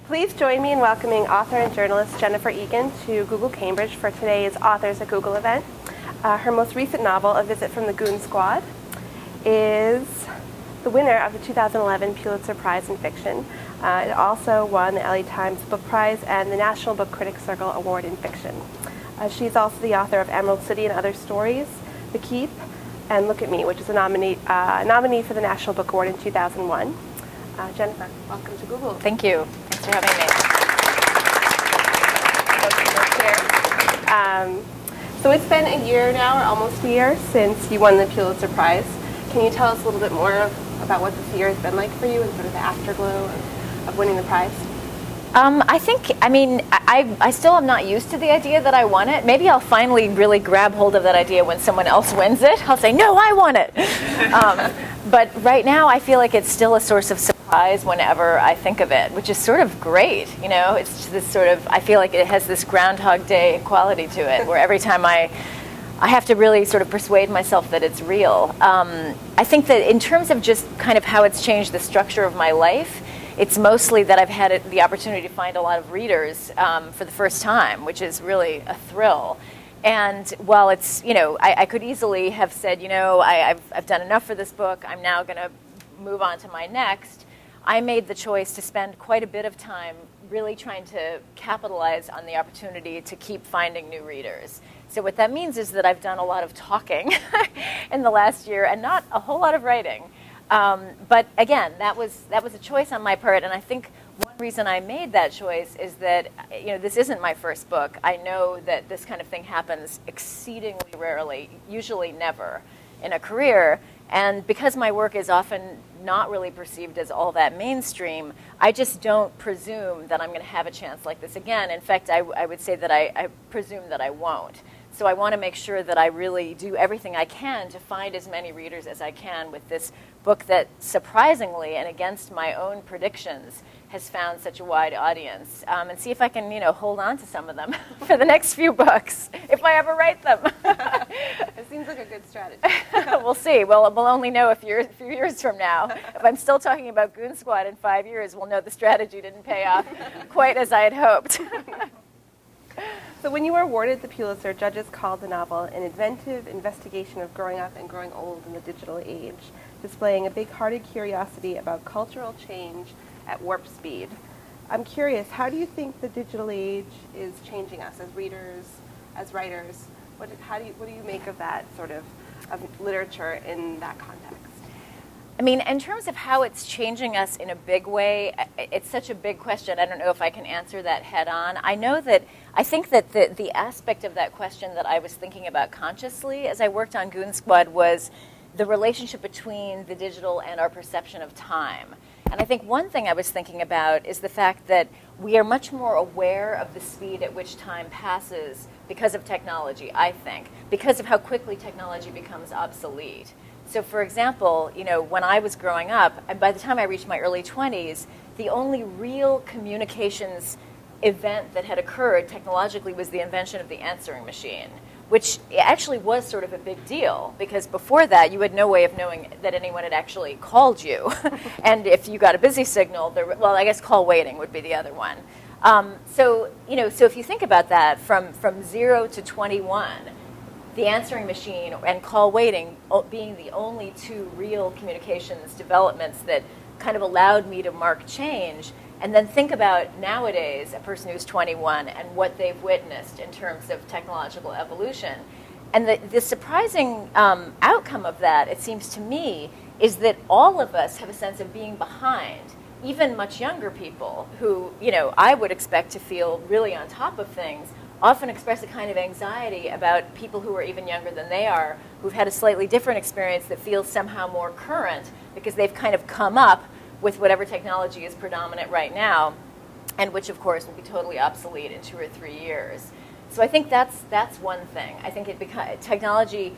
Please join me in welcoming author and journalist Jennifer Egan to Google Cambridge for today's Authors at Google event. Her most recent novel, A Visit from the Goon Squad, is the winner of the 2011 Pulitzer Prize in Fiction. It also won the LA Times Book Prize and the National Book Critics Circle Award in Fiction. She's also the author of Emerald City and Other Stories, The Keep, and Look at Me, which is a nominee for the National Book Award in 2001. Jennifer, welcome to Google. Thank you. Thanks for having me. So it's been a year now, or almost a year, since you won the Pulitzer Prize. Can you tell us a little bit more about what this year has been like for you and sort of the afterglow of winning the prize? I still am not used to the idea that I won it. Maybe I'll finally really grab hold of that idea when someone else wins it. I'll say, no, I won it. But right now, I feel like it's still a source of surprise whenever I think of it, which is sort of great. You know, it's just this sort of, I feel like it has this Groundhog Day quality to it, where every time I have to really sort of persuade myself that it's real. I think that in terms of just kind of how it's changed the structure of my life, it's mostly that I've had the opportunity to find a lot of readers for the first time, which is really a thrill. And while it's, I could easily have said, I've done enough for this book, I'm now going to move on to my next, I made the choice to spend quite a bit of time really trying to capitalize on the opportunity to keep finding new readers. So what that means is that I've done a lot of talking in the last year and not a whole lot of writing. But again, that was a choice on my part, and I think one reason I made that choice is that this isn't my first book. I know that this kind of thing happens exceedingly rarely, usually never, in a career. And because my work is often not really perceived as all that mainstream, I just don't presume that I'm going to have a chance like this again. In fact, I would say that I presume that I won't. So I want to make sure that I really do everything I can to find as many readers as I can with this book that surprisingly and against my own predictions has found such a wide audience, and see if I can hold on to some of them for the next few books, if I ever write them. It seems like a good strategy. We'll see. Well, we'll only know a few years from now. If I'm still talking about Goon Squad in 5 years, we'll know the strategy didn't pay off quite as I had hoped. So when you were awarded the Pulitzer, judges called the novel an inventive investigation of growing up and growing old in the digital age, displaying a big-hearted curiosity about cultural change at warp speed. I'm curious, how do you think the digital age is changing us as readers, as writers? What do you make of that sort of literature in that context? I mean, in terms of how it's changing us in a big way, it's such a big question. I don't know if I can answer that head on. I think that the aspect of that question that I was thinking about consciously as I worked on Goon Squad was the relationship between the digital and our perception of time. And I think one thing I was thinking about is the fact that we are much more aware of the speed at which time passes because of technology, I think, because of how quickly technology becomes obsolete. So, for example, when I was growing up, by the time I reached my early 20s, the only real communications event that had occurred technologically was the invention of the answering machine, which actually was sort of a big deal, because before that, you had no way of knowing that anyone had actually called you. And if you got a busy signal, I guess call waiting would be the other one. So if you think about that, from 0 to 21, the answering machine and call waiting being the only two real communications developments that kind of allowed me to mark change. And then think about nowadays a person who's 21 and what they've witnessed in terms of technological evolution. And the surprising outcome of that, it seems to me, is that all of us have a sense of being behind, even much younger people who, I would expect to feel really on top of things, often express a kind of anxiety about people who are even younger than they are, who've had a slightly different experience that feels somehow more current because they've kind of come up with whatever technology is predominant right now, and which, of course, will be totally obsolete in 2 or 3 years. So I think that's one thing. I think technology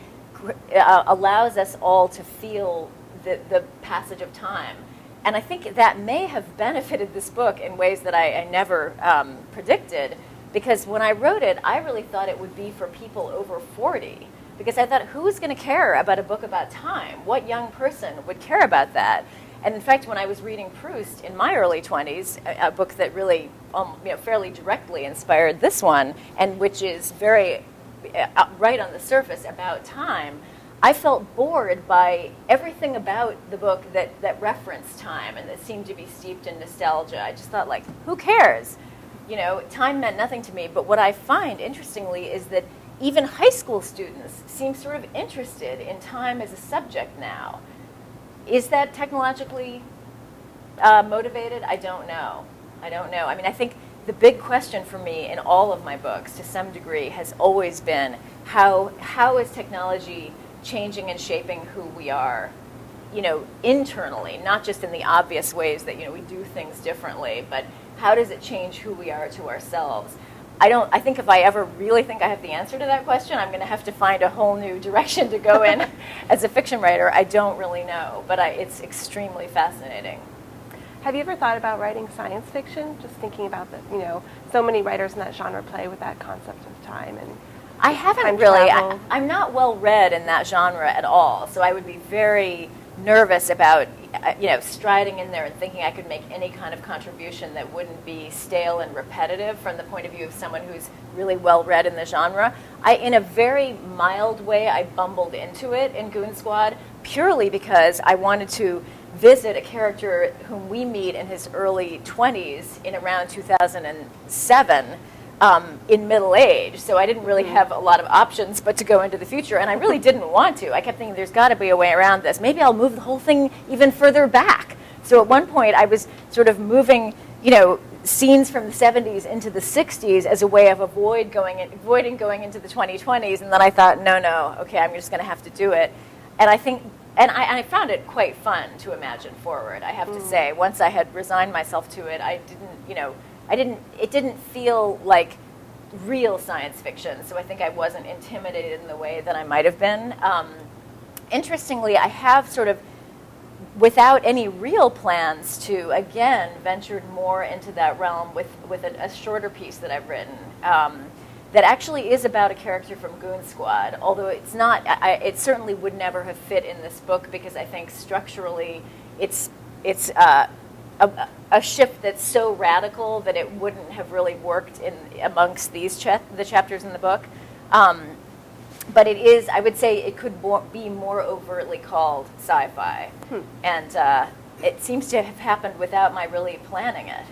allows us all to feel the passage of time. And I think that may have benefited this book in ways that I never predicted, because when I wrote it, I really thought it would be for people over 40. Because I thought, who's going to care about a book about time? What young person would care about that? And in fact, when I was reading Proust in my early 20s, a book that really fairly directly inspired this one, and which is very right on the surface about time, I felt bored by everything about the book that referenced time and that seemed to be steeped in nostalgia. I just thought, like, who cares? Time meant nothing to me. But what I find, interestingly, is that even high school students seem sort of interested in time as a subject now. Is that technologically motivated? I don't know. I mean, I think the big question for me in all of my books, to some degree, has always been how is technology changing and shaping who we are, internally, not just in the obvious ways that, we do things differently, but how does it change who we are to ourselves? I think if I ever really think I have the answer to that question, I'm going to have to find a whole new direction to go in as a fiction writer. I don't really know, but it's extremely fascinating. Have you ever thought about writing science fiction? Just thinking about that, so many writers in that genre play with that concept of time and I haven't really. I'm not well read in that genre at all, so I would be very nervous about striding in there and thinking I could make any kind of contribution that wouldn't be stale and repetitive from the point of view of someone who's really well read in the genre. In a very mild way, I bumbled into it in Goon Squad purely because I wanted to visit a character whom we meet in his early 20s in around 2007. In middle age, so I didn't really have a lot of options but to go into the future, and I really didn't want to. I kept thinking there's got to be a way around this. Maybe I'll move the whole thing even further back. So at one point I was sort of moving, scenes from the 70s into the 60s as a way of avoiding going into the 2020s, and then I thought, no, okay, I'm just going to have to do it. And I found it quite fun to imagine forward, I have to say. Once I had resigned myself to it, it didn't feel like real science fiction, so I think I wasn't intimidated in the way that I might have been. Interestingly, I have sort of, without any real plans to, again, ventured more into that realm with a shorter piece that I've written that actually is about a character from Goon Squad, although it's not, it certainly would never have fit in this book because I think structurally it's a shift that's so radical that it wouldn't have really worked in amongst these the chapters in the book. But it is, I would say, it could be more overtly called sci-fi. And it seems to have happened without my really planning it.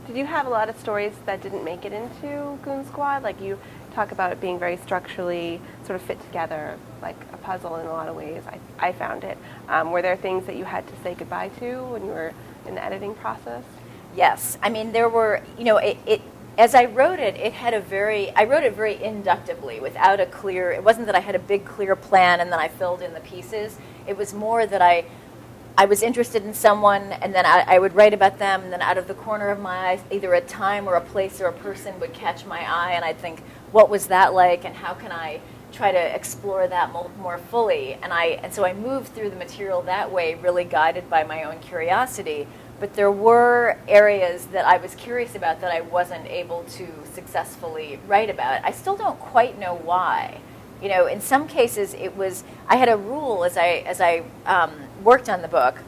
Did you have a lot of stories that didn't make it into Goon Squad? Like you talk about it being very structurally sort of fit together, like a puzzle in a lot of ways. I found it. Were there things that you had to say goodbye to when you were in the editing process? Yes. I mean, there were, as I wrote it, I wrote it very inductively without it wasn't that I had a big clear plan and then I filled in the pieces. It was more that I was interested in someone, and then I would write about them, and then out of the corner of my eye, either a time or a place or a person would catch my eye, and I'd think, what was that like, and how can I try to explore that more fully? And so I moved through the material that way, really guided by my own curiosity. But there were areas that I was curious about that I wasn't able to successfully write about. I still don't quite know why. In some cases, I had a rule as I worked on the book.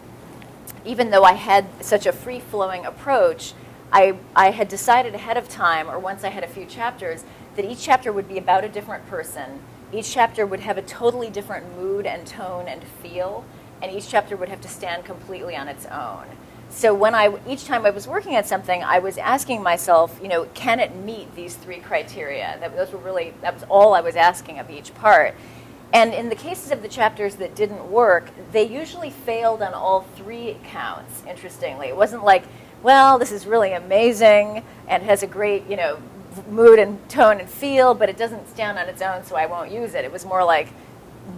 Even though I had such a free-flowing approach, I had decided ahead of time, or once I had a few chapters, that each chapter would be about a different person. Each chapter would have a totally different mood and tone and feel, and each chapter would have to stand completely on its own. So each time I was working at something, I was asking myself, can it meet these three criteria? That was all I was asking of each part. And in the cases of the chapters that didn't work, they usually failed on all three counts, interestingly. It wasn't like, well, this is really amazing and has a great, mood and tone and feel, but it doesn't stand on its own, so I won't use it. It was more like,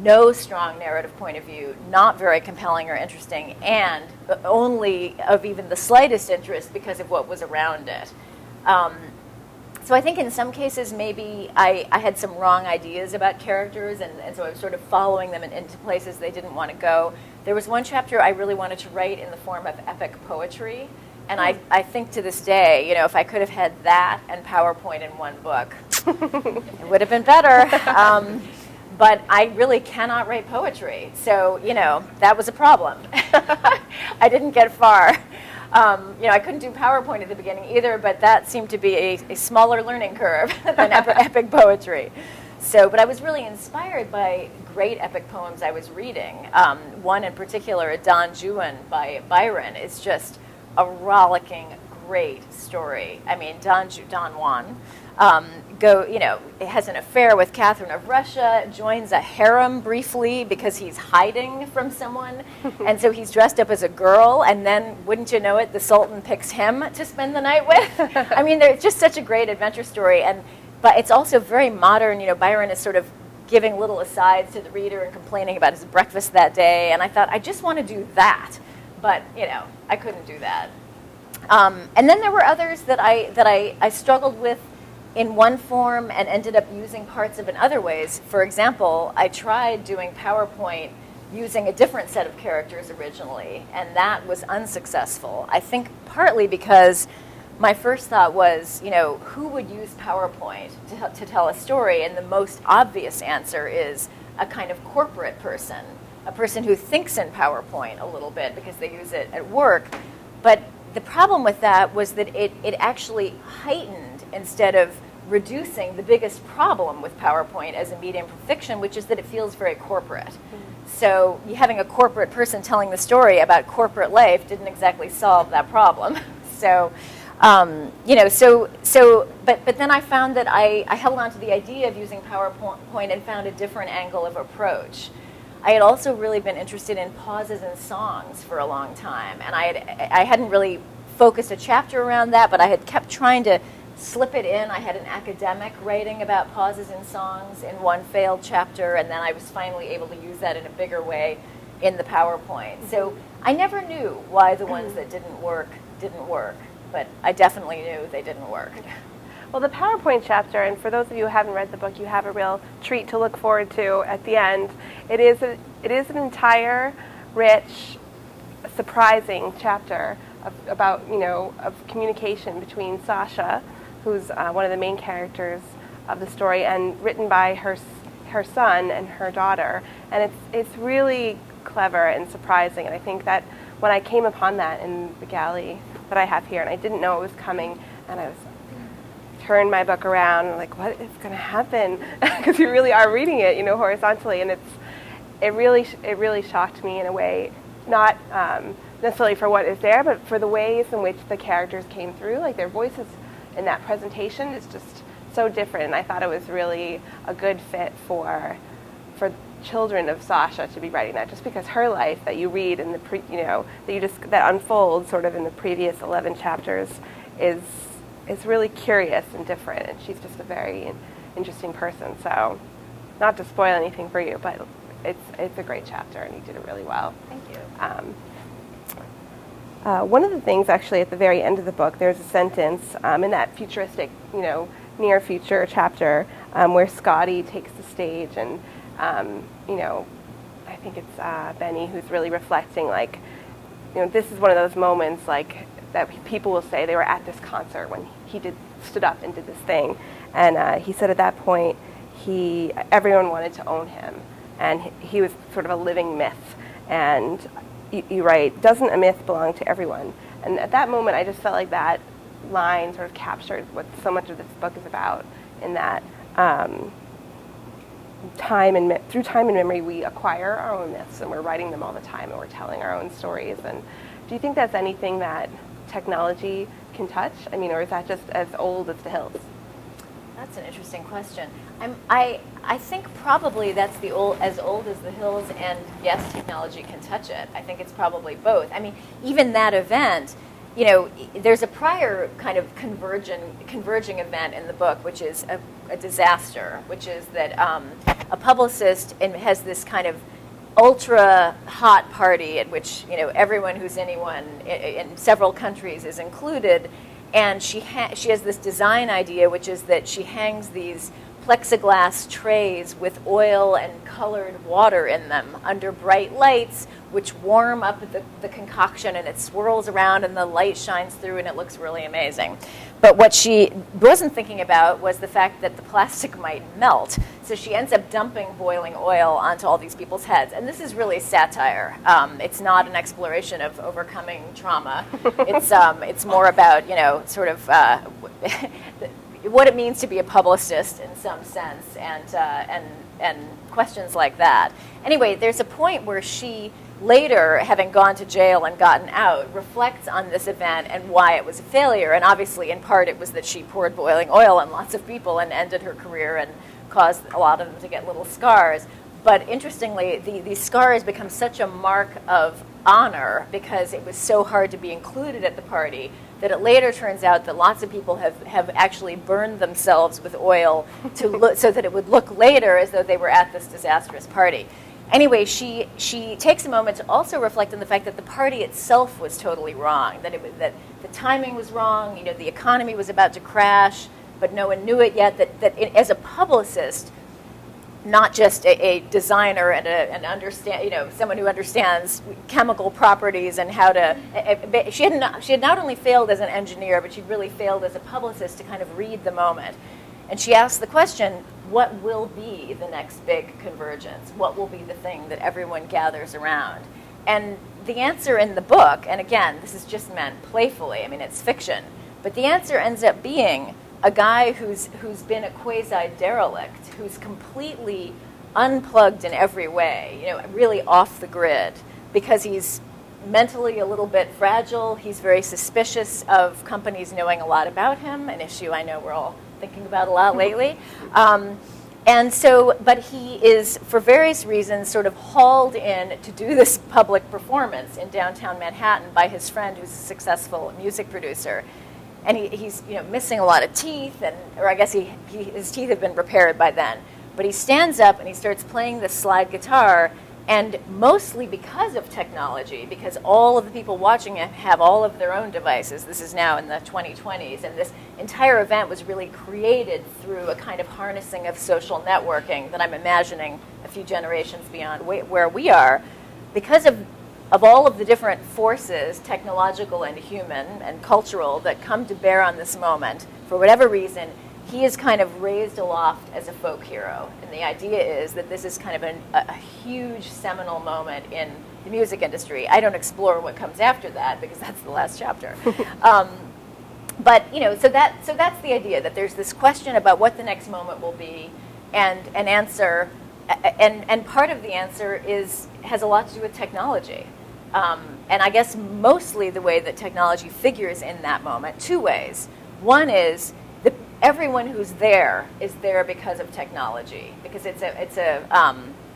no strong narrative point of view, not very compelling or interesting, and only of even the slightest interest because of what was around it. So I think in some cases maybe I had some wrong ideas about characters, and so I was sort of following them into places they didn't want to go. There was one chapter I really wanted to write in the form of epic poetry, and I think to this day, if I could have had that and PowerPoint in one book, it would have been better. but I really cannot write poetry. So, that was a problem. I didn't get far. I couldn't do PowerPoint at the beginning either, but that seemed to be a smaller learning curve than epic poetry. So, but I was really inspired by great epic poems I was reading. One in particular, a Don Juan by Byron, is just a rollicking, great story. I mean, Don Juan has an affair with Catherine of Russia, joins a harem briefly because he's hiding from someone, and so he's dressed up as a girl, and then, wouldn't you know it, the Sultan picks him to spend the night with. I mean, it's just such a great adventure story, but it's also very modern. Byron is sort of giving little asides to the reader and complaining about his breakfast that day, and I thought, I just want to do that, but, I couldn't do that. And then there were others that I struggled with in one form and ended up using parts of in other ways. For example, I tried doing PowerPoint using a different set of characters originally, and that was unsuccessful. I think partly because my first thought was, who would use PowerPoint to tell a story? And the most obvious answer is a kind of corporate person, a person who thinks in PowerPoint a little bit because they use it at work. But the problem with that was that it actually heightened instead of reducing the biggest problem with PowerPoint as a medium for fiction, which is that it feels very corporate. Mm-hmm. So having a corporate person telling the story about corporate life didn't exactly solve that problem. So, but then I found that I held on to the idea of using PowerPoint and found a different angle of approach. I had also really been interested in pauses in songs for a long time, and I hadn't really focused a chapter around that, but I had kept trying to slip it in. I had an academic writing about pauses in songs in one failed chapter, and then I was finally able to use that in a bigger way in the PowerPoint. Mm-hmm. So I never knew why the ones that didn't work, but I definitely knew they didn't work. Well, the PowerPoint chapter, and for those of you who haven't read the book, you have a real treat to look forward to at the end. It is an entire, rich, surprising chapter about communication between Sasha, who's one of the main characters of the story, and written by her son and her daughter. And it's really clever and surprising. And I think that when I came upon that in the galley that I have here, and I didn't know it was coming, and I was turned my book around and like, what is going to happen? Because you really are reading it, horizontally, and it really shocked me in a way, not necessarily for what is there, but for the ways in which the characters came through. Like their voices in that presentation is just so different, and I thought it was really a good fit for children of Sasha to be writing that, just because her life that you read in the that unfolds sort of in the previous 11 chapters is really curious and different, and she's just a very interesting person. So, not to spoil anything for you, but it's a great chapter, and you did it really well. Thank you. One of the things, actually, at the very end of the book, there's a sentence in that futuristic, near future chapter where Scotty takes the stage, and I think it's Benny who's really reflecting, like, this is one of those moments, like, that people will say they were at this concert when he stood up and did this thing, and he said at that point everyone wanted to own him, and he was sort of a living myth. And you write, doesn't a myth belong to everyone? And at that moment, I just felt like that line sort of captured what so much of this book is about, in that through time and memory, we acquire our own myths, and we're writing them all the time, and we're telling our own stories. And do you think that's anything that technology can touch? I mean, or is that just as old as the hills? That's an interesting question. I think probably that's as old as the hills, and yes, technology can touch it. I think it's probably both. I mean, even that event, there's a prior kind of converging event in the book, which is a disaster, which is that a publicist has this kind of ultra hot party at which everyone who's anyone in several countries is included, and she has this design idea, which is that she hangs these plexiglass trays with oil and colored water in them under bright lights, which warm up the concoction, and it swirls around and the light shines through and it looks really amazing. But what she wasn't thinking about was the fact that the plastic might melt. So she ends up dumping boiling oil onto all these people's heads. And this is really satire. It's not an exploration of overcoming trauma. It's more about, sort of what it means to be a publicist in some sense, and questions like that. Anyway, there's a point where she later, having gone to jail and gotten out, reflects on this event and why it was a failure. And obviously, in part, it was that she poured boiling oil on lots of people and ended her career and caused a lot of them to get little scars. But interestingly, these scars become such a mark of honor because it was so hard to be included at the party that it later turns out that lots of people have actually burned themselves with oil so that it would look later as though they were at this disastrous party. Anyway, she takes a moment to also reflect on the fact that the party itself was totally wrong, that the timing was wrong, the economy was about to crash, but no one knew it yet, that as a publicist, not just a designer and someone who understands chemical properties and how to, she had not only failed as an engineer, but she'd really failed as a publicist to kind of read the moment. And she asked the question, what will be the next big convergence? What will be the thing that everyone gathers around? And the answer in the book, and again, this is just meant playfully, it's fiction, but the answer ends up being a guy who's been a quasi-derelict, who's completely unplugged in every way, really off the grid, because he's mentally a little bit fragile. He's very suspicious of companies knowing a lot about him, an issue I know we're all thinking about a lot lately. But he is, for various reasons, sort of hauled in to do this public performance in downtown Manhattan by his friend who's a successful music producer. And he's missing a lot of teeth, or I guess his teeth have been repaired by then. But he stands up and he starts playing the slide guitar, and mostly because of technology, because all of the people watching him have all of their own devices. This is now in the 2020s, and this entire event was really created through a kind of harnessing of social networking that I'm imagining a few generations beyond where we are, because of all of the different forces, technological and human and cultural, that come to bear on this moment. For whatever reason, he is kind of raised aloft as a folk hero. And the idea is that this is kind of a huge seminal moment in the music industry. I don't explore what comes after that because that's the last chapter. But so that's the idea, that there's this question about what the next moment will be, and an answer, and part of the answer has a lot to do with technology. And I guess mostly the way that technology figures in that moment, two ways. One is that everyone who's there is there because of technology, because it's an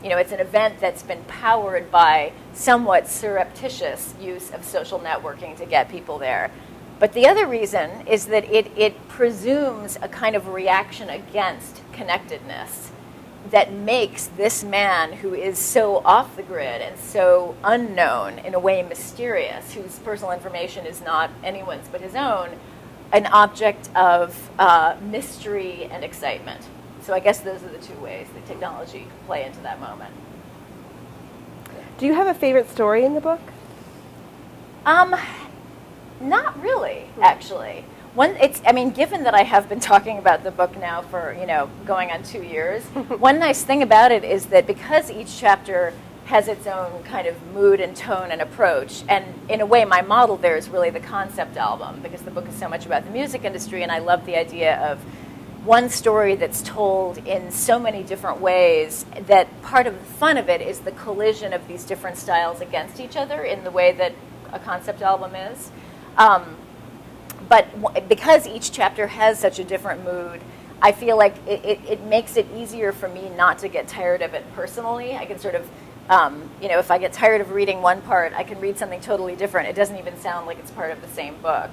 event that's been powered by somewhat surreptitious use of social networking to get people there. But the other reason is that it presumes a kind of reaction against connectedness that makes this man, who is so off the grid and so unknown, in a way mysterious, whose personal information is not anyone's but his own, an object of mystery and excitement. So I guess those are the two ways that technology can play into that moment. Do you have a favorite story in the book? Not really, actually. Given that I have been talking about the book now for, going on 2 years, one nice thing about it is that because each chapter has its own kind of mood and tone and approach, and in a way my model there is really the concept album, because the book is so much about the music industry, and I love the idea of one story that's told in so many different ways, that part of the fun of it is the collision of these different styles against each other in the way that a concept album is. But because each chapter has such a different mood, I feel like it makes it easier for me not to get tired of it personally. I can sort of, if I get tired of reading one part, I can read something totally different. It doesn't even sound like it's part of the same book.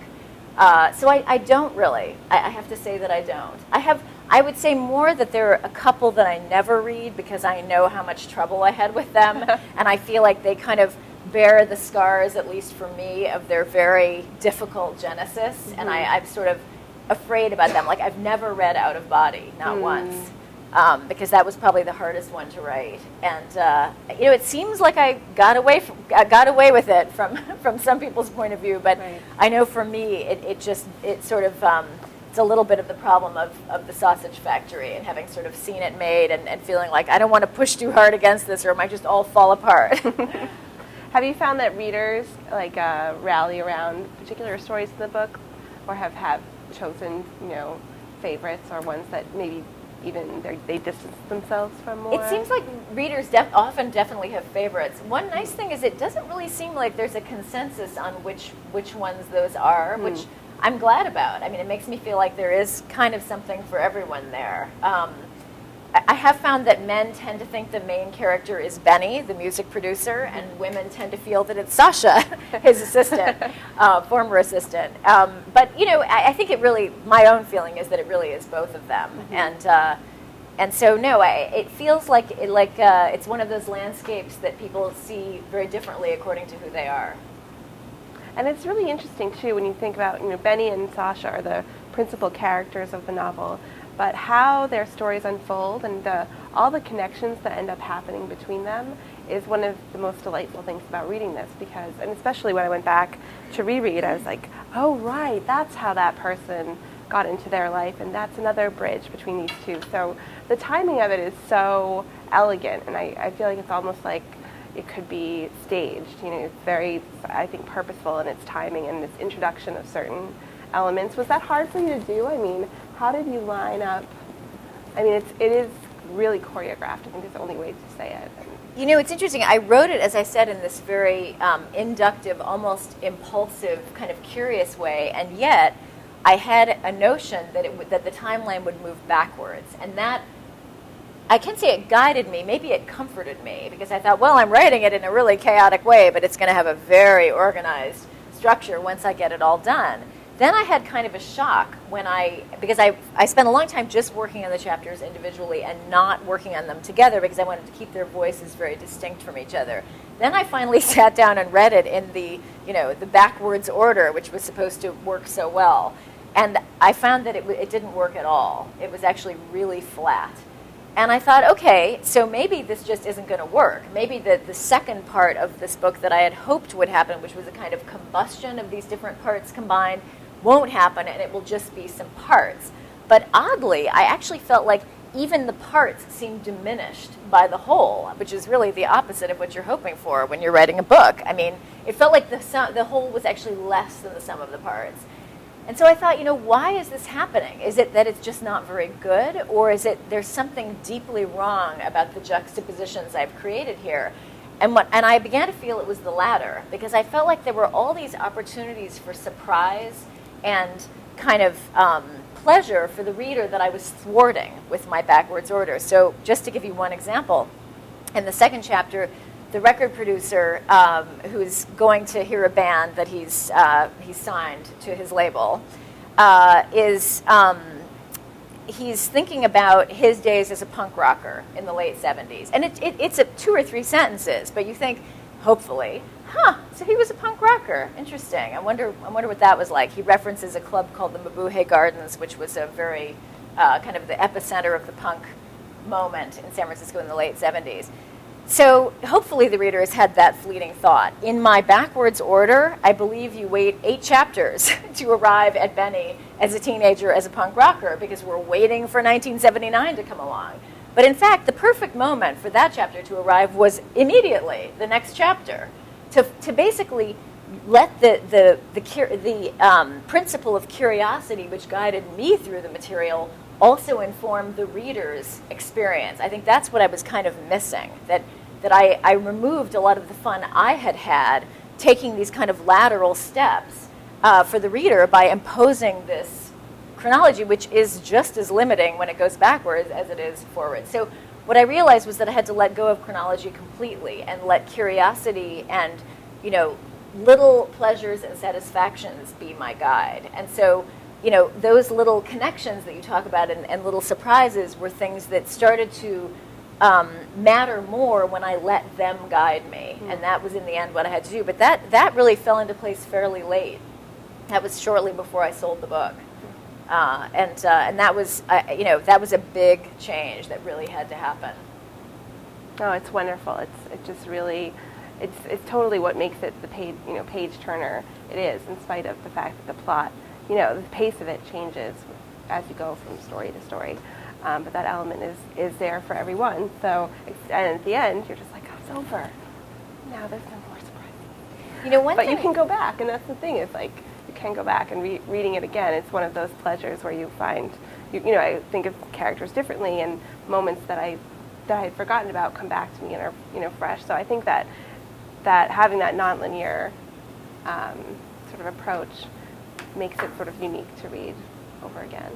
So I don't really. I have to say that I don't. I would say more that there are a couple that I never read because I know how much trouble I had with them, and I feel like they kind of bear the scars, at least for me, of their very difficult genesis, and I'm sort of afraid about them. Like, I've never read Out of Body, not once. because that was probably the hardest one to write. And it seems like I got away with it from some people's point of view, but Right. I know for me, it's a little bit of the problem of the sausage factory, and having sort of seen it made and feeling like I don't want to push too hard against this, or it might just all fall apart. Have you found that readers rally around particular stories in the book, or have chosen favorites, or ones that maybe even they distance themselves from more? It seems like readers often definitely have favorites. One nice thing is it doesn't really seem like there's a consensus on which ones those are, which I'm glad about. I mean, it makes me feel like there is kind of something for everyone there. I have found that men tend to think the main character is Benny, the music producer, and women tend to feel that it's Sasha, his assistant, former assistant. But I think my own feeling is that it really is both of them, and so no, it feels like it's one of those landscapes that people see very differently according to who they are. And it's really interesting too when you think about Benny and Sasha are the principal characters of the novel, but how their stories unfold and all the connections that end up happening between them is one of the most delightful things about reading this, and especially when I went back to reread, I was like, oh right, that's how that person got into their life, and that's another bridge between these two. So the timing of it is so elegant, and I feel like it's almost like it could be staged. It's very, I think, purposeful in its timing and its introduction of certain elements. Was that hard for you to do? I mean, how did you line up? I mean, it is really choreographed. I think it's the only way to say it. It's interesting. I wrote it, as I said, in this very inductive, almost impulsive, kind of curious way, and yet I had a notion that the timeline would move backwards, and that, I can't say it guided me, maybe it comforted me, because I thought, well, I'm writing it in a really chaotic way, but it's going to have a very organized structure once I get it all done. Then I had kind of a shock because I spent a long time just working on the chapters individually and not working on them together because I wanted to keep their voices very distinct from each other. Then I finally sat down and read it in the backwards order, which was supposed to work so well. And I found that it didn't work at all. It was actually really flat. And I thought, okay, so maybe this just isn't going to work. Maybe the second part of this book that I had hoped would happen, which was a kind of combustion of these different parts combined, won't happen, and it will just be some parts. But oddly, I actually felt like even the parts seemed diminished by the whole, which is really the opposite of what you're hoping for when you're writing a book. I mean, it felt like the whole was actually less than the sum of the parts. And so I thought, why is this happening? Is it that it's just not very good, or is it there's something deeply wrong about the juxtapositions I've created here? And I began to feel it was the latter, because I felt like there were all these opportunities for surprise and kind of pleasure for the reader that I was thwarting with my backwards order. So just to give you one example, in the second chapter, the record producer who's going to hear a band that he's signed to his label he's thinking about his days as a punk rocker in the late 70s. And it's 2 or 3 sentences, but you think, hopefully, so he was a punk rocker. Interesting. I wonder what that was like. He references a club called the Mabuhay Gardens, which was a very kind of the epicenter of the punk moment in San Francisco in the late 70s. So hopefully the reader has had that fleeting thought. In my backwards order, I believe you wait 8 chapters to arrive at Benny as a teenager as a punk rocker, because we're waiting for 1979 to come along. But in fact, the perfect moment for that chapter to arrive was immediately the next chapter, to basically let the principle of curiosity which guided me through the material also inform the reader's experience. I think that's what I was kind of missing, that I removed a lot of the fun I had taking these kind of lateral steps for the reader by imposing this chronology, which is just as limiting when it goes backwards as it is forward. So what I realized was that I had to let go of chronology completely and let curiosity and, little pleasures and satisfactions be my guide. And so, those little connections that you talk about and little surprises were things that started to matter more when I let them guide me. And that was, in the end, what I had to do. But that really fell into place fairly late. That was shortly before I sold the book. And that was, that was a big change that really had to happen. Oh, it's wonderful. It just really, it's totally what makes it the page turner it is, in spite of the fact that the plot, the pace of it changes as you go from story to story. But that element is there for everyone. So, and at the end, you're just like, oh, it's over. Now there's no more surprises. But you can go back, and that's the thing. It's like you can go back and reading it again. It's one of those pleasures where you find, I think of characters differently, and moments that I had forgotten about come back to me and are fresh. So I think that having that nonlinear sort of approach makes it sort of unique to read over again.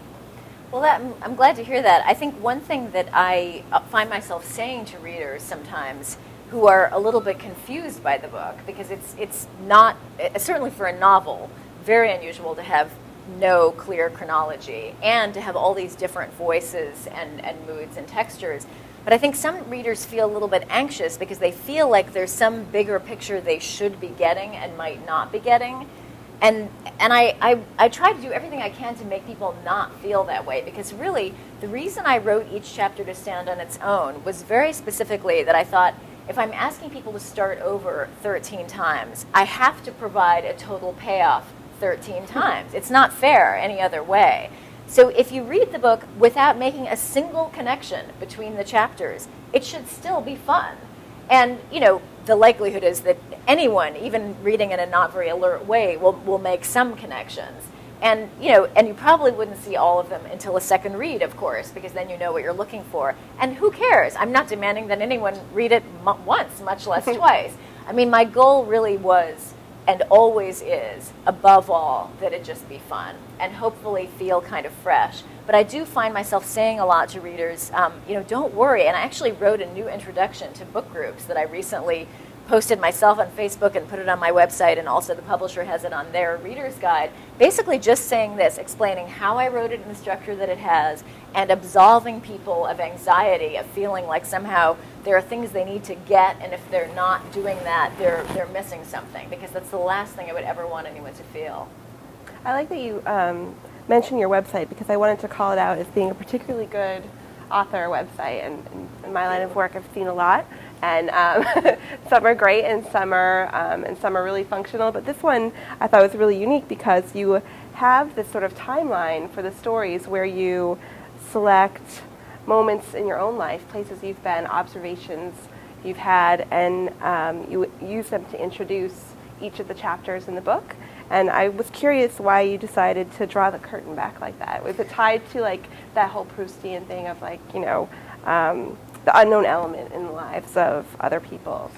Well, I'm glad to hear that. I think one thing that I find myself saying to readers sometimes who are a little bit confused by the book, because it's not, certainly for a novel, very unusual to have no clear chronology and to have all these different voices and moods and textures. But I think some readers feel a little bit anxious because they feel like there's some bigger picture they should be getting and might not be getting. And I try to do everything I can to make people not feel that way, because really the reason I wrote each chapter to stand on its own was very specifically that I thought, if I'm asking people to start over 13 times, I have to provide a total payoff 13 times. It's not fair any other way. So if you read the book without making a single connection between the chapters, it should still be fun. And, the likelihood is that anyone, even reading in a not very alert way, will make some connections. And, and you probably wouldn't see all of them until a second read, of course, because then you know what you're looking for. And who cares? I'm not demanding that anyone read it once, much less twice. I mean, my goal really was, and always is, above all, that it just be fun and hopefully feel kind of fresh. But I do find myself saying a lot to readers, don't worry. And I actually wrote a new introduction to book groups that I recently posted myself on Facebook and put it on my website, and also the publisher has it on their reader's guide, basically just saying this, explaining how I wrote it in the structure that it has, and absolving people of anxiety, of feeling like somehow there are things they need to get, and if they're not doing that, they're missing something, because that's the last thing I would ever want anyone to feel. I like that you mentioned your website, because I wanted to call it out as being a particularly good author website, and in my line of work I've seen a lot, and some are great and some are really functional, but this one I thought was really unique because you have this sort of timeline for the stories where you select moments in your own life, places you've been, observations you've had, and you use them to introduce each of the chapters in the book. And I was curious why you decided to draw the curtain back like that. Was it tied to like that whole Proustian thing of like, the unknown element in the lives of other people?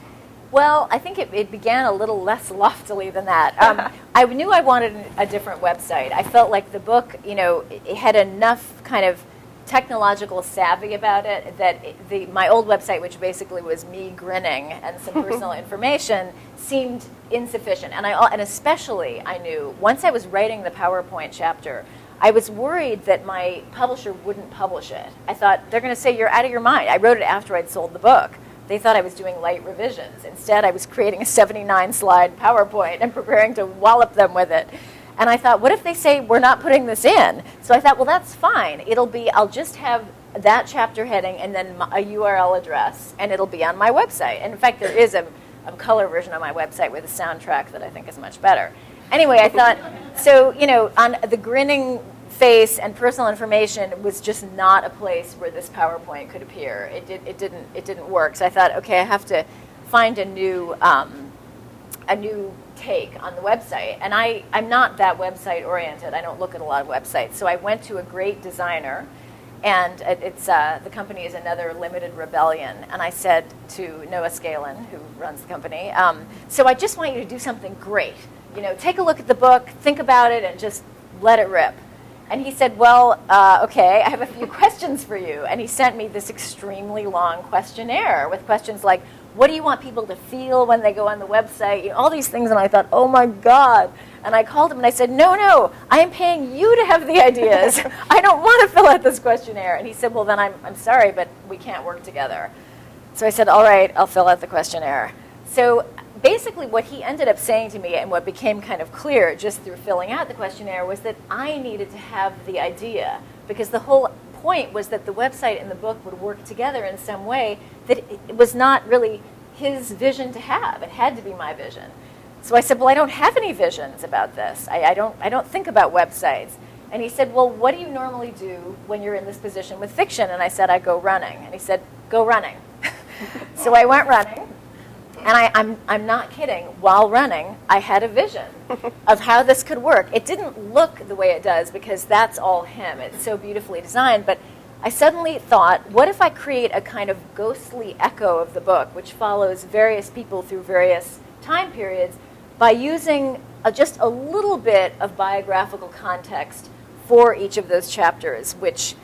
Well, I think it began a little less loftily than that. I knew I wanted a different website. I felt like the book, it had enough kind of technological savvy about it that my old website, which basically was me grinning and some personal information, seemed insufficient. And especially I knew once I was writing the PowerPoint chapter, I was worried that my publisher wouldn't publish it. I thought, they're going to say you're out of your mind. I wrote it after I'd sold the book. They thought I was doing light revisions. Instead, I was creating a 79-slide PowerPoint and preparing to wallop them with it. And I thought, what if they say we're not putting this in? So I thought, well, that's fine. I'll just have that chapter heading and then a URL address, and it'll be on my website. And in fact, there is a color version on my website with a soundtrack that I think is much better. Anyway, I thought, so, on the grinning face and personal information was just not a place where this PowerPoint could appear. It didn't work. So I thought, okay, I have to find a new take on the website. And I'm not that website oriented. I don't look at a lot of websites. So I went to a great designer, and the company is Another Limited Rebellion. And I said to Noah Scalin, who runs the company, so I just want you to do something great. Take a look at the book, think about it, and just let it rip. And he said, well, okay, I have a few questions for you. And he sent me this extremely long questionnaire with questions like, what do you want people to feel when they go on the website? All these things. And I thought, oh, my God. And I called him and I said, no, I am paying you to have the ideas. I don't want to fill out this questionnaire. And he said, well, then I'm sorry, but we can't work together. So I said, all right, I'll fill out the questionnaire. So basically what he ended up saying to me, and what became kind of clear just through filling out the questionnaire, was that I needed to have the idea, because the whole point was that the website and the book would work together in some way that it was not really his vision to have. It had to be my vision. So I said, well, I don't have any visions about this. I don't think about websites. And he said, well, what do you normally do when you're in this position with fiction? And I said, I go running. And he said, go running. So I went running. And I'm not kidding. While running, I had a vision of how this could work. It didn't look the way it does because that's all him. It's so beautifully designed. But I suddenly thought, what if I create a kind of ghostly echo of the book, which follows various people through various time periods, by using just a little bit of biographical context for each of those chapters, which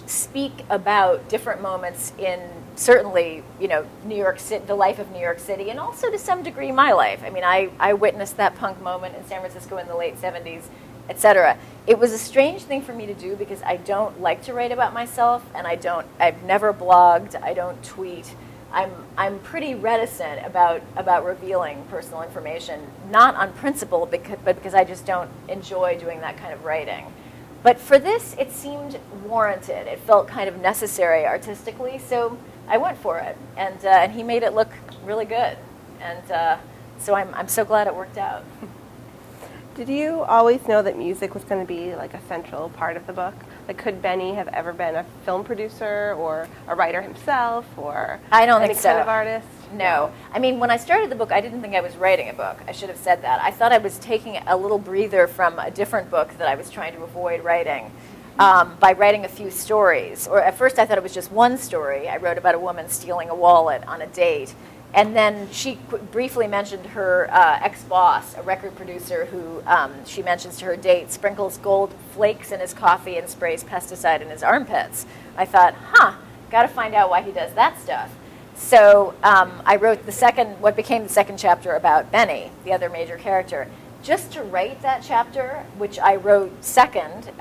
speak about different moments in certainly, New York City, the life of New York City, and also to some degree my life. I mean, I witnessed that punk moment in San Francisco in the late 70s, etc. It was a strange thing for me to do because I don't like to write about myself, and I've never blogged, I don't tweet. I'm pretty reticent about revealing personal information, not on principle, but because I just don't enjoy doing that kind of writing. But for this, it seemed warranted. It felt kind of necessary artistically, so I went for it, and he made it look really good, and so I'm so glad it worked out. Did you always know that music was going to be like a central part of the book? Like, could Benny have ever been a film producer or a writer himself, or I don't any think so. kind of artist? No. I mean, when I started the book, I didn't think I was writing a book. I should have said that. I thought I was taking a little breather from a different book that I was trying to avoid writing by writing a few stories. Or at first I thought it was just one story. I wrote about a woman stealing a wallet on a date. And then she briefly mentioned her ex-boss, a record producer who she mentions to her date, sprinkles gold flakes in his coffee and sprays pesticide in his armpits. I thought, got to find out why he does that stuff. So I wrote what became the second chapter about Benny, the other major character. Just to write that chapter, which I wrote second,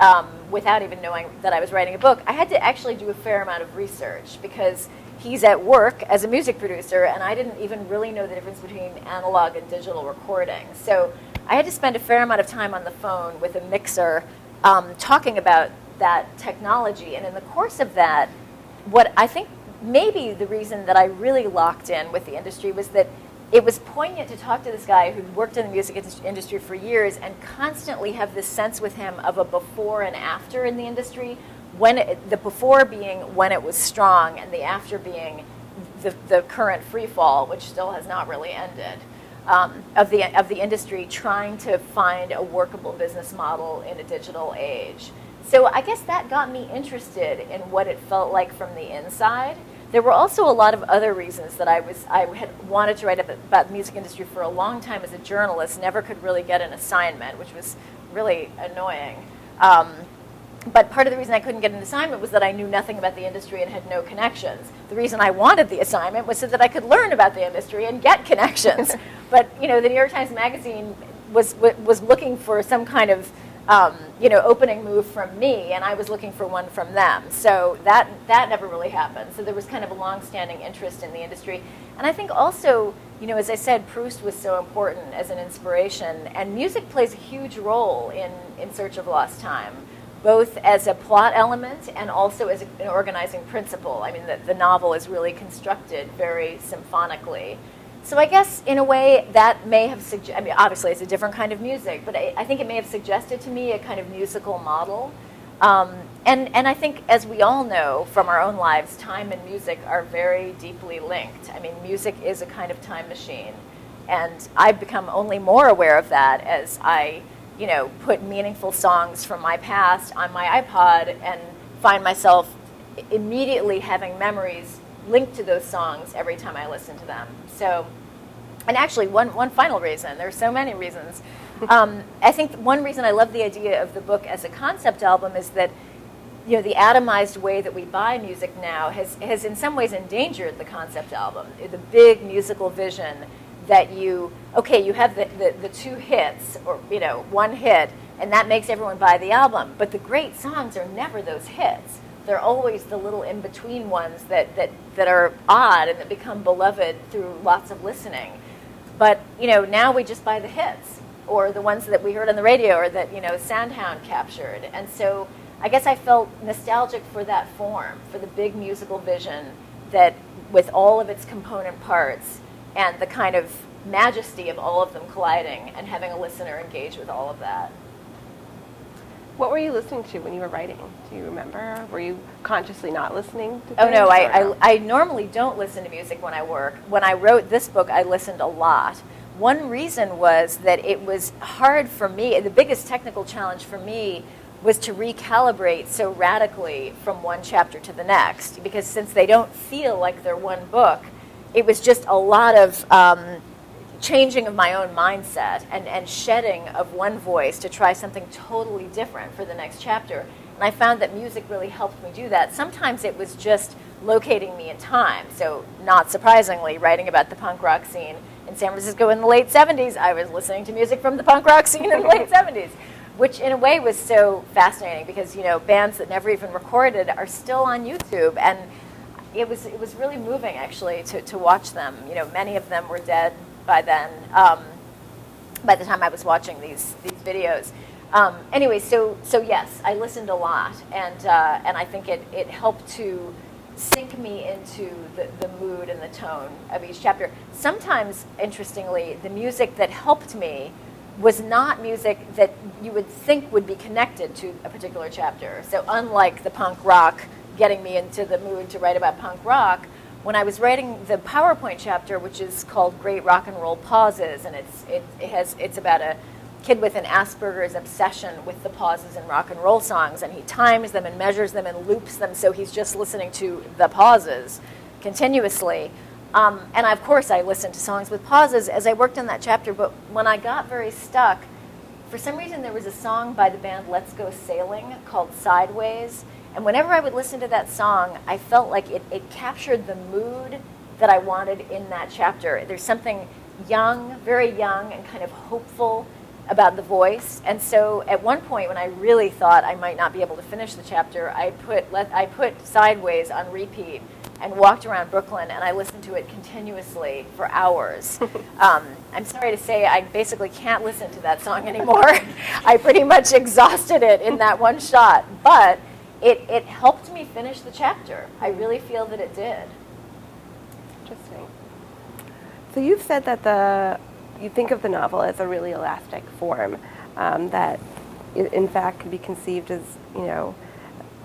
without even knowing that I was writing a book, I had to actually do a fair amount of research because he's at work as a music producer, and I didn't even really know the difference between analog and digital recording. So I had to spend a fair amount of time on the phone with a mixer talking about that technology. And in the course of that, what I think maybe the reason that I really locked in with the industry was that it was poignant to talk to this guy who'd worked in the music industry for years and constantly have this sense with him of a before and after in the industry. The before being when it was strong, and the after being the current free fall, which still has not really ended, of the industry trying to find a workable business model in a digital age. So I guess that got me interested in what it felt like from the inside. There were also a lot of other reasons that I had wanted to write about the music industry for a long time as a journalist, never could really get an assignment, which was really annoying. But part of the reason I couldn't get an assignment was that I knew nothing about the industry and had no connections. The reason I wanted the assignment was so that I could learn about the industry and get connections. But the New York Times Magazine was looking for some kind of opening move from me, and I was looking for one from them. So that never really happened. So there was kind of a long-standing interest in the industry. And I think also, as I said, Proust was so important as an inspiration, and music plays a huge role in Search of Lost Time, both as a plot element and also as an organizing principle. I mean, the novel is really constructed very symphonically. So I guess, in a way, that may have obviously it's a different kind of music, but I think it may have suggested to me a kind of musical model. And I think, as we all know from our own lives, time and music are very deeply linked. I mean, music is a kind of time machine. And I've become only more aware of that as I put meaningful songs from my past on my iPod and find myself immediately having memories linked to those songs every time I listen to them. So, and actually, one final reason, there are so many reasons. I think one reason I love the idea of the book as a concept album is that the atomized way that we buy music now has in some ways endangered the concept album. The big musical vision that you have the two hits, or one hit, and that makes everyone buy the album. But the great songs are never those hits. They're always the little in-between ones that are odd and that become beloved through lots of listening. But, now we just buy the hits, or the ones that we heard on the radio, or that, Soundhound captured. And so I guess I felt nostalgic for that form, for the big musical vision that, with all of its component parts, and the kind of majesty of all of them colliding, and having a listener engage with all of that. What were you listening to when you were writing? Do you remember? Were you consciously not listening to things? Oh, no, I normally don't listen to music when I work. When I wrote this book, I listened a lot. One reason was that it was hard for me. The biggest technical challenge for me was to recalibrate so radically from one chapter to the next, because since they don't feel like they're one book, it was just a lot of changing of my own mindset and shedding of one voice to try something totally different for the next chapter. And I found that music really helped me do that. Sometimes it was just locating me in time. So not surprisingly, writing about the punk rock scene in San Francisco in the late 70s, I was listening to music from the punk rock scene in the late 70s, which in a way was so fascinating because, bands that never even recorded are still on YouTube. And it was really moving, actually, to watch them. Many of them were dead by then, by the time I was watching these videos. Anyway, so yes, I listened a lot, and I think it helped to sink me into the mood and the tone of each chapter. Sometimes, interestingly, the music that helped me was not music that you would think would be connected to a particular chapter. So unlike the punk rock getting me into the mood to write about punk rock, when I was writing the PowerPoint chapter, which is called Great Rock and Roll Pauses, and it's about a kid with an Asperger's obsession with the pauses in rock and roll songs, and he times them and measures them and loops them, so he's just listening to the pauses continuously. And of course I listened to songs with pauses as I worked on that chapter, but when I got very stuck, for some reason there was a song by the band Let's Go Sailing called Sideways. And whenever I would listen to that song, I felt like it captured the mood that I wanted in that chapter. There's something young, very young, and kind of hopeful about the voice. And so at one point when I really thought I might not be able to finish the chapter, I put Sideways on repeat and walked around Brooklyn, and I listened to it continuously for hours. I'm sorry to say I basically can't listen to that song anymore. I pretty much exhausted it in that one shot. But it helped me finish the chapter. I really feel that it did. Interesting. So you've said that you think of the novel as a really elastic form that, in fact, can be conceived as,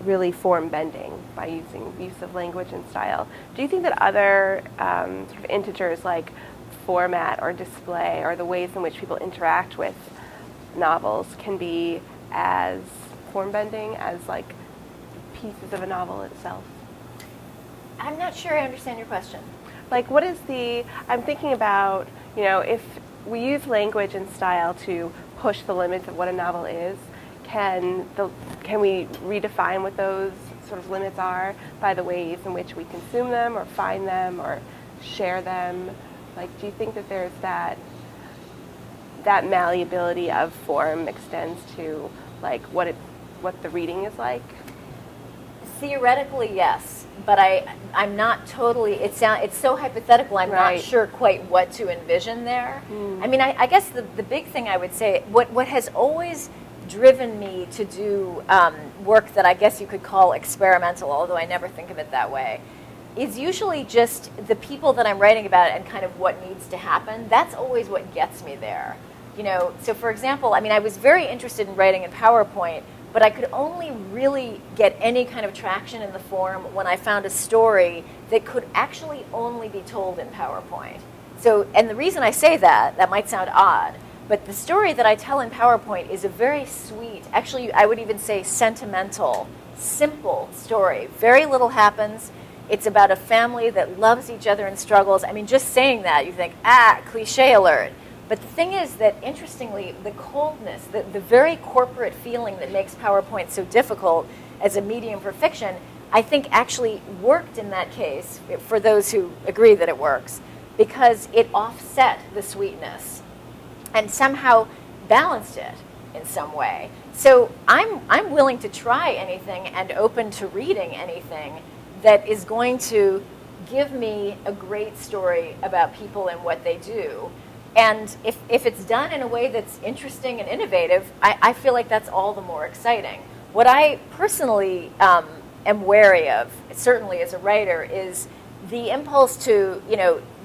really form bending by use of language and style. Do you think that other sort of integers like format or display or the ways in which people interact with novels can be as form bending as like pieces of a novel itself? I'm not sure I understand your question. Like, what is I'm thinking about, if we use language and style to push the limits of what a novel is, can we redefine what those sort of limits are by the ways in which we consume them or find them or share them? Like, do you think that there's that malleability of form extends to like what the reading is like? Theoretically, yes, but I'm not totally. It's so hypothetical. I'm not sure quite what to envision there. I mean, I guess the big thing I would say, what has always driven me to do work that I guess you could call experimental, although I never think of it that way, is usually just the people that I'm writing about and kind of what needs to happen. That's always what gets me there. So for example, I mean, I was very interested in writing in PowerPoint, but I could only really get any kind of traction in the form when I found a story that could actually only be told in PowerPoint. So, and the reason I say that might sound odd, but the story that I tell in PowerPoint is a very sweet, actually I would even say sentimental, simple story. Very little happens. It's about a family that loves each other and struggles. I mean, just saying that, you think, cliche alert. But the thing is that, interestingly, the coldness, the very corporate feeling that makes PowerPoint so difficult as a medium for fiction, I think actually worked in that case, for those who agree that it works, because it offset the sweetness and somehow balanced it in some way. So I'm willing to try anything and open to reading anything that is going to give me a great story about people and what they do. And if it's done in a way that's interesting and innovative, I feel like that's all the more exciting. What I personally am wary of, certainly as a writer, is the impulse to,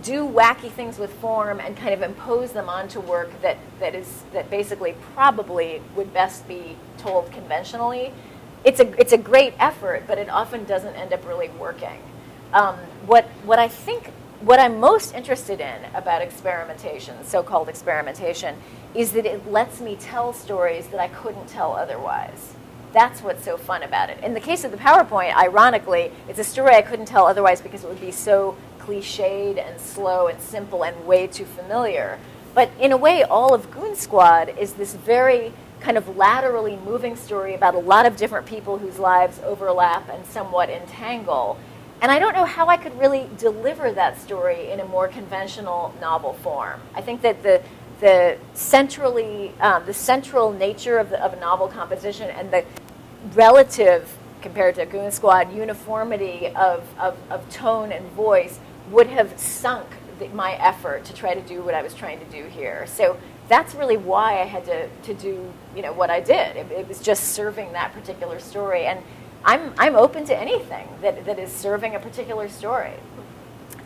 do wacky things with form and kind of impose them onto work that basically probably would best be told conventionally. It's a great effort, but it often doesn't end up really working. What I'm most interested in about experimentation, so-called experimentation, is that it lets me tell stories that I couldn't tell otherwise. That's what's so fun about it. In the case of the PowerPoint, ironically, it's a story I couldn't tell otherwise because it would be so cliched and slow and simple and way too familiar. But in a way, all of Goon Squad is this very kind of laterally moving story about a lot of different people whose lives overlap and somewhat entangle. And I don't know how I could really deliver that story in a more conventional novel form. I think that the central nature of a novel composition and the relative, compared to Goon Squad, uniformity of tone and voice would have sunk my effort to try to do what I was trying to do here. So that's really why I had to do what I did. It was just serving that particular story, and I'm open to anything that is serving a particular story.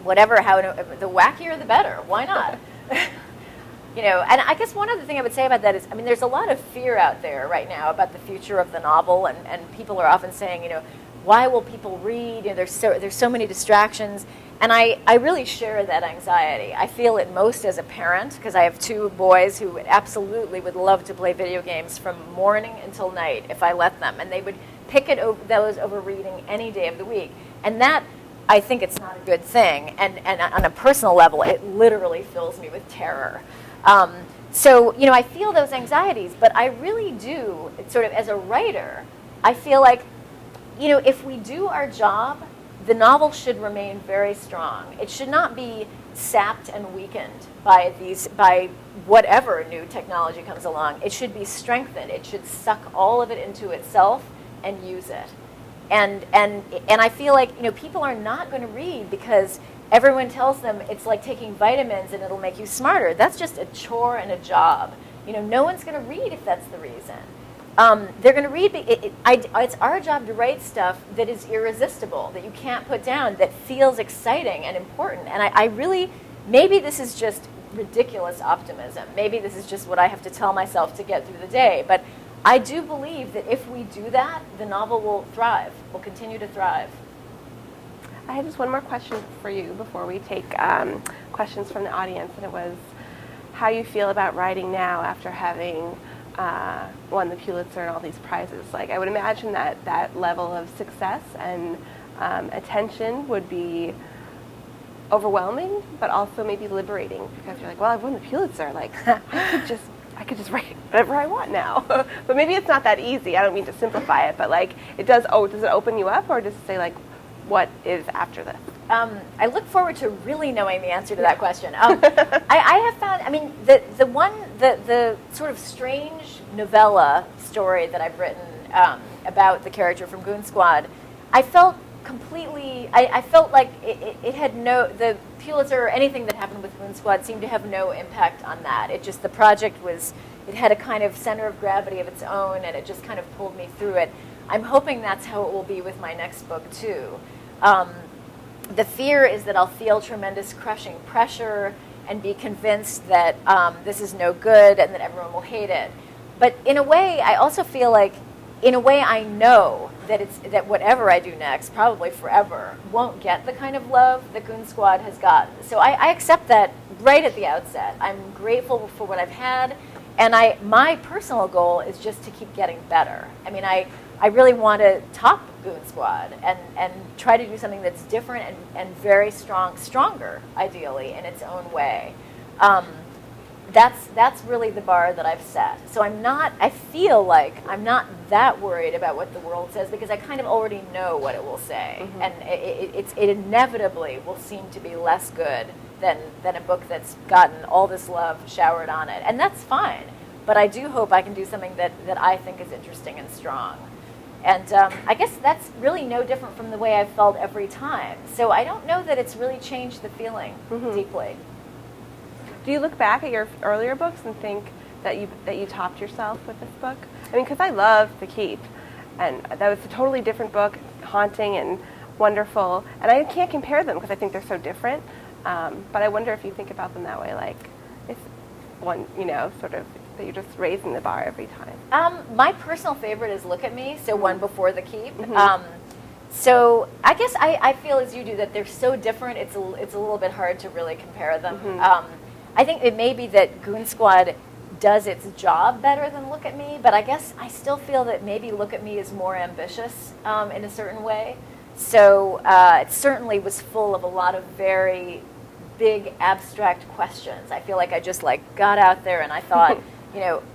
Whatever, the wackier the better. Why not? And I guess one other thing I would say about that is, there's a lot of fear out there right now about the future of the novel, and people are often saying, why will people read? There's so many distractions. And I really share that anxiety. I feel it most as a parent, because I have 2 boys who absolutely would love to play video games from morning until night if I let them. And they would pick those over reading any day of the week. And that, I think it's not a good thing. And on a personal level, it literally fills me with terror. So I feel those anxieties, but I really do, sort of as a writer, I feel like, if we do our job, the novel should remain very strong. It should not be sapped and weakened by whatever new technology comes along. It should be strengthened. It should suck all of it into itself and use it. And I feel like people are not going to read because everyone tells them it's like taking vitamins and it'll make you smarter. That's just a chore and a job. No one's going to read if that's the reason. They're going to read. It's our job to write stuff that is irresistible, that you can't put down, that feels exciting and important. And I really, maybe this is just ridiculous optimism. Maybe this is just what I have to tell myself to get through the day. But I do believe that if we do that, the novel will thrive, will continue to thrive. I had just one more question for you before we take questions from the audience, and it was how you feel about writing now after having won the Pulitzer and all these prizes. Like, I would imagine that level of success and attention would be overwhelming, but also maybe liberating, because you're like, well, I've won the Pulitzer. Like, I could just write whatever I want now. But maybe it's not that easy. I don't mean to simplify it, but like, does it open you up, or does it say like, what is after this? I look forward to really knowing the answer to that question. I have found, the sort of strange novella story that I've written about the character from Goon Squad, I felt completely, I felt like it had the Pulitzer or anything that happened with Goon Squad seemed to have no impact on that. The project it had a kind of center of gravity of its own, and it just kind of pulled me through it. I'm hoping that's how it will be with my next book, too. The fear is that I'll feel tremendous crushing pressure and be convinced that this is no good and that everyone will hate it. But in a way, I also feel like, I know that whatever I do next, probably forever, won't get the kind of love that Goon Squad has gotten. So I accept that right at the outset. I'm grateful for what I've had, and my personal goal is just to keep getting better. I really want to top Goon Squad and try to do something that's different and very stronger, ideally, in its own way. That's really the bar that I've set. So I feel like I'm not that worried about what the world says, because I kind of already know what it will say. Mm-hmm. And it inevitably will seem to be less good than a book that's gotten all this love showered on it. And that's fine. But I do hope I can do something that I think is interesting and strong. And I guess that's really no different from the way I've felt every time. So I don't know that it's really changed the feeling deeply. Do you look back at your earlier books and think that you topped yourself with this book? I mean, because I love The Keep, and that was a totally different book, haunting and wonderful, and I can't compare them because I think they're so different. But I wonder if you think about them that way, like it's one, sort of that you're just raising the bar every time. My personal favorite is Look at Me, so one before The Keep. Mm-hmm. So I guess I feel as you do that they're so different, it's a little bit hard to really compare them. Mm-hmm. I think it may be that Goon Squad does its job better than Look at Me, but I guess I still feel that maybe Look at Me is more ambitious in a certain way. So it certainly was full of a lot of very big abstract questions. I feel like I just got out there and I thought,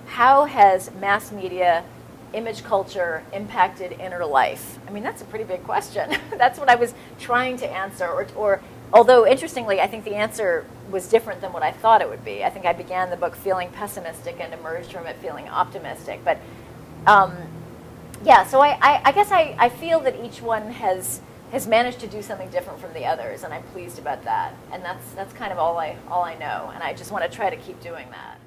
how has mass media, image culture impacted inner life? I mean, that's a pretty big question. That's what I was trying to answer. Or although, interestingly, I think the answer was different than what I thought it would be. I think I began the book feeling pessimistic and emerged from it feeling optimistic. But yeah, so I guess I feel that each one has managed to do something different from the others, and I'm pleased about that. And that's kind of all I know, and I just want to try to keep doing that.